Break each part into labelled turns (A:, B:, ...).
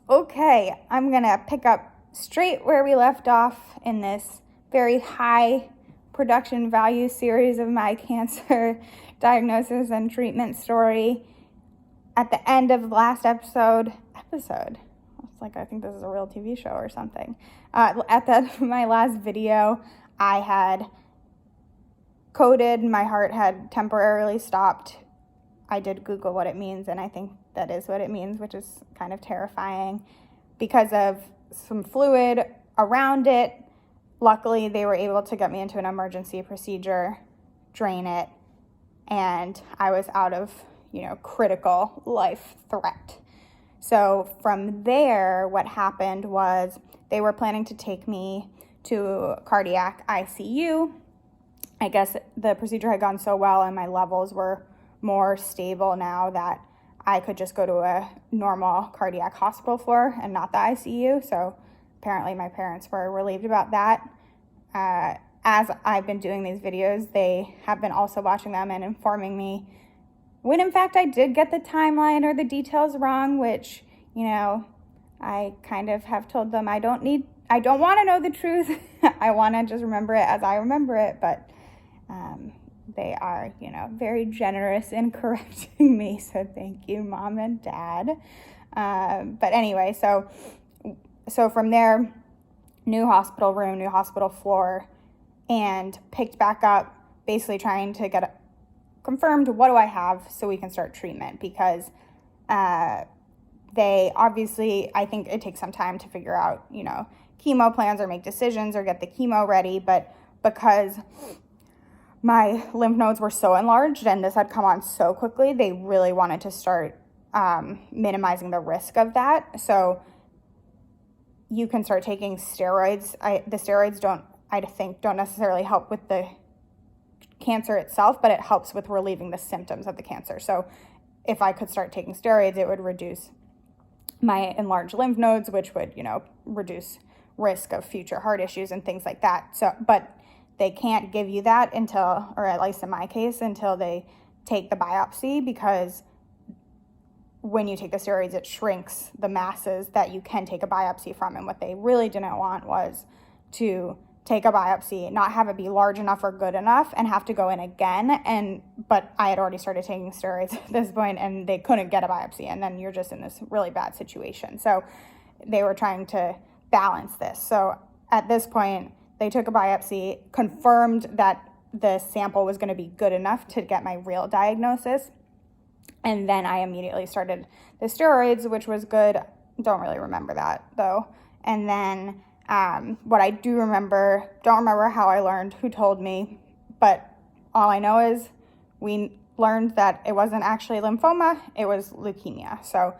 A: Okay, I'm gonna pick up straight where we left off in this very high production value series of my cancer diagnosis and treatment story. At the end of the last episode, it's like I think this is a real TV show or something. At the end of my last video, I had coded, my heart had temporarily stopped. I did Google what it means, and I think that is what it means, which is kind of terrifying because of some fluid around it. Luckily, they were able to get me into an emergency procedure, drain it, and I was out of, critical life threat. So from there, what happened was they were planning to take me to cardiac ICU. I guess the procedure had gone so well and my levels were more stable now that I could just go to a normal cardiac hospital floor and not the ICU. So apparently my parents were relieved about that. As I've been doing these videos, they have been also watching them and informing me when in fact I did get the timeline or the details wrong, which, I kind of have told them I don't want to know the truth. I want to just remember it as I remember it, but they are, very generous in correcting me. So thank you, Mom and Dad. But anyway, so from there, new hospital room, new hospital floor, and picked back up, basically trying to get confirmed what do I have so we can start treatment, because they obviously, I think it takes some time to figure out, chemo plans or make decisions or get the chemo ready, but because my lymph nodes were so enlarged and this had come on so quickly, they really wanted to start minimizing the risk of that. So you can start taking steroids. The steroids don't necessarily help with the cancer itself, but it helps with relieving the symptoms of the cancer. So if I could start taking steroids, it would reduce my enlarged lymph nodes, which would, reduce risk of future heart issues and things like that. So, but they can't give you that until, or at least in my case, until they take the biopsy, because when you take the steroids, it shrinks the masses that you can take a biopsy from. And what they really didn't want was to take a biopsy, not have it be large enough or good enough, and have to go in again. But I had already started taking steroids at this point, and they couldn't get a biopsy, and then you're just in this really bad situation. So they were trying to balance this. So at this point, they took a biopsy, confirmed that the sample was going to be good enough to get my real diagnosis, and then I immediately started the steroids, which was good. Don't really remember that though. And then what I do remember, don't remember how I learned, who told me, but all I know is we learned that it wasn't actually lymphoma, it was leukemia. So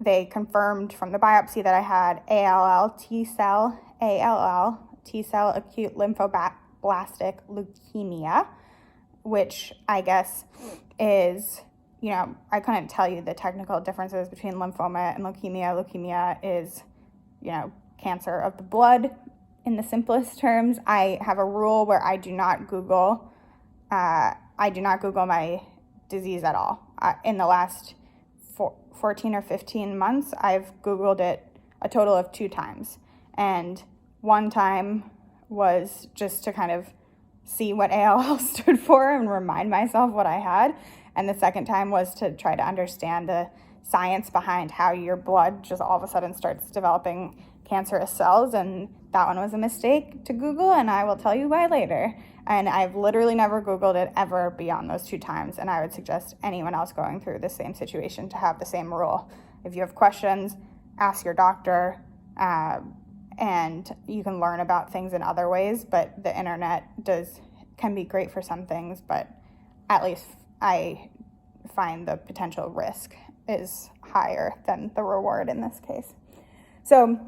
A: they confirmed from the biopsy that I had ALL, T-cell acute lymphoblastic leukemia, which I guess is, I couldn't tell you the technical differences between lymphoma and leukemia. Leukemia is, cancer of the blood in the simplest terms. I have a rule where I do not Google my disease at all. In the last 14 or 15 months, I've Googled it a total of 2 times. And one time was just to kind of see what ALL stood for and remind myself what I had. And the second time was to try to understand the science behind how your blood just all of a sudden starts developing cancerous cells. And that one was a mistake to Google, and I will tell you why later. And I've literally never Googled it ever beyond those 2 times. And I would suggest anyone else going through the same situation to have the same rule. If you have questions, ask your doctor, and you can learn about things in other ways, but the internet can be great for some things, but at least I find the potential risk is higher than the reward in this case. So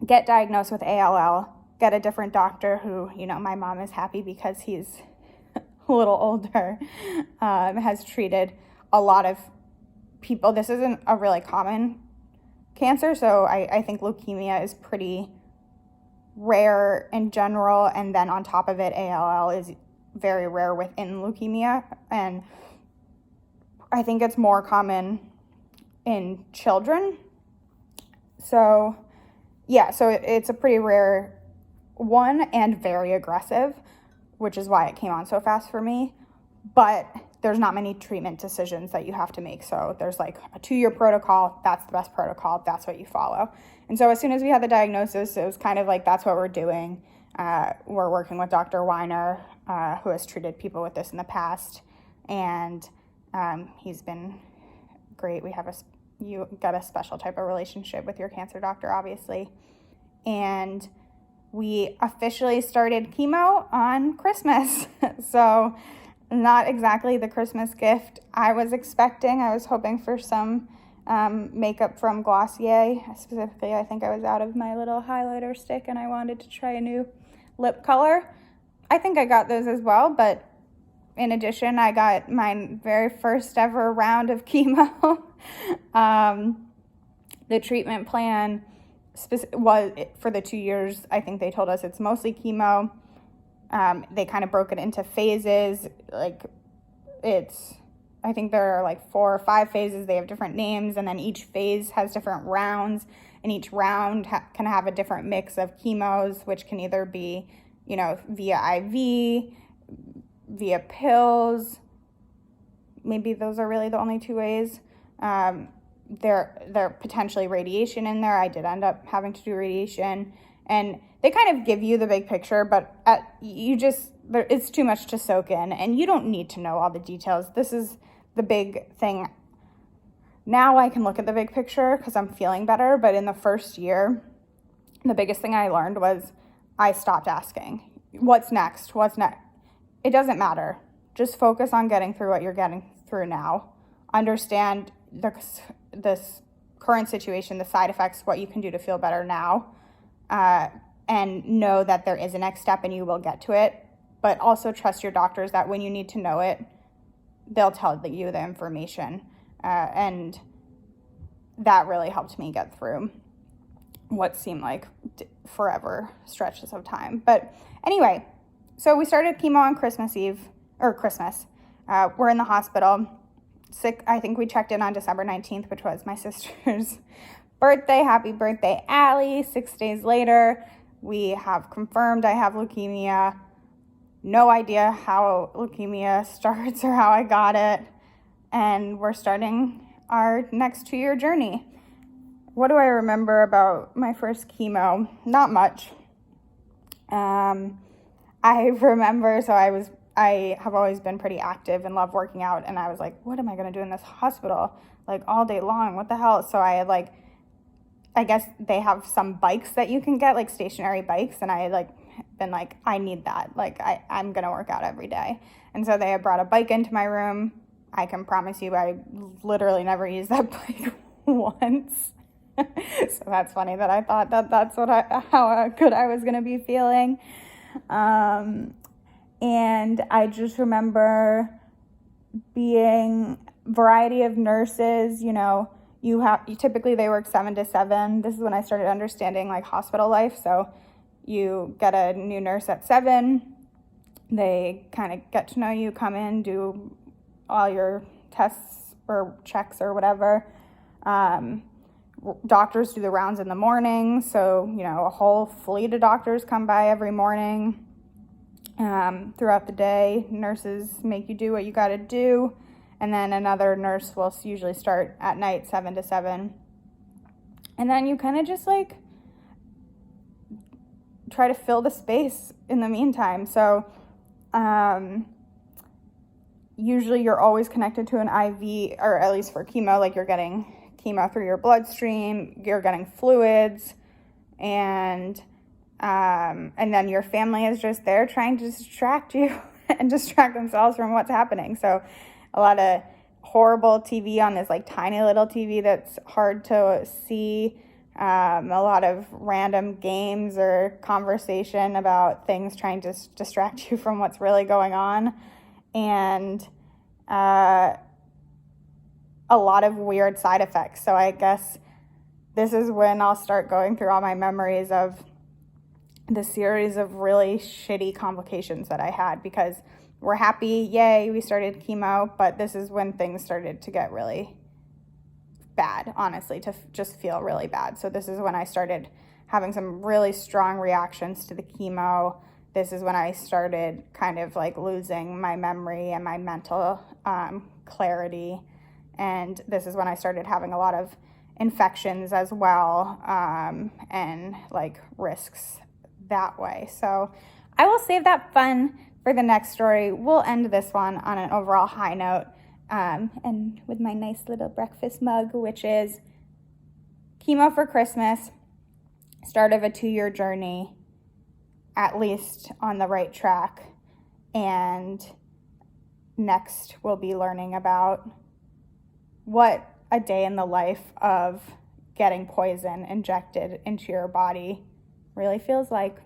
A: get diagnosed with ALL, get a different doctor who, my mom is happy because he's a little older, has treated a lot of people. This isn't a really common cancer, so I think leukemia is pretty rare in general, and then on top of it, ALL is very rare within leukemia, and I think it's more common in children So yeah, so it's a pretty rare one and very aggressive, which is why it came on so fast for me. But there's not many treatment decisions that you have to make. So there's like a 2-year protocol. That's the best protocol. That's what you follow. And so as soon as we had the diagnosis, it was kind of like, that's what we're doing. We're working with Dr. Weiner, who has treated people with this in the past. And he's been great. You got a special type of relationship with your cancer doctor, obviously. And we officially started chemo on Christmas. So not exactly the Christmas gift I was expecting. I was hoping for some makeup from Glossier. Specifically, I think I was out of my little highlighter stick and I wanted to try a new lip color. I think I got those as well, but in addition, I got my very first ever round of chemo. The treatment plan was for the 2 years. I think they told us it's mostly chemo. They kind of broke it into phases. I think there are like 4 or 5 phases. They have different names, and then each phase has different rounds, and each round can have a different mix of chemos, which can either be, via IV, via pills. Maybe those are really the only 2 ways. There potentially radiation in there. I did end up having to do radiation, and they kind of give you the big picture, but it's too much to soak in, and you don't need to know all the details. This is the big thing. Now I can look at the big picture because I'm feeling better, but in the first year, the biggest thing I learned was I stopped asking, what's next? It doesn't matter. Just focus on getting through what you're getting through now. Understand this current situation, the side effects, what you can do to feel better now, and know that there is a next step and you will get to it. But also trust your doctors that when you need to know it, they'll tell you the information. And that really helped me get through what seemed like forever stretches of time. But anyway, so we started chemo on Christmas. We're in the hospital. Sick. I think we checked in on December 19th, which was my sister's birthday. Happy birthday, Allie. 6 days later, we have confirmed I have leukemia. No idea how leukemia starts or how I got it. And we're starting our next 2-year journey. What do I remember about my first chemo? Not much. I remember, I have always been pretty active and love working out, and I was like, what am I going to do in this hospital, like all day long? What the hell? So I guess they have some bikes that you can get, like stationary bikes, and I had been like, I need that. I'm going to work out every day. And so they had brought a bike into my room. I can promise you I literally never used that bike once. So that's funny that I thought that's how good I was going to be feeling. And I just remember being variety of nurses, typically they work 7 to 7. This is when I started understanding hospital life. So you get a new nurse at 7. They kind of get to know you, come in, do all your tests or checks or whatever. Doctors do the rounds in the morning. So, a whole fleet of doctors come by every morning. Throughout the day, nurses make you do what you got to do, and then another nurse will usually start at night 7 to 7, and then you kind of just try to fill the space in the meantime. So usually you're always connected to an IV, or at least for chemo, you're getting chemo through your bloodstream, you're getting fluids, and then your family is just there trying to distract you and distract themselves from what's happening. So a lot of horrible TV on this tiny little TV that's hard to see. A lot of random games or conversation about things trying to distract you from what's really going on. And a lot of weird side effects. So I guess this is when I'll start going through all my memories of the series of really shitty complications that I had, because we're happy, yay, we started chemo, but this is when things started to get really bad, honestly, to just feel really bad. So this is when I started having some really strong reactions to the chemo. This is when I started kind of like losing my memory and my mental clarity. And this is when I started having a lot of infections as well, and like risks that way. So I will save that fun for the next story. We'll end this one on an overall high note, and with my nice little breakfast mug, which is chemo for Christmas, start of a 2-year journey, at least on the right track. And next we'll be learning about what a day in the life of getting poison injected into your body really feels like.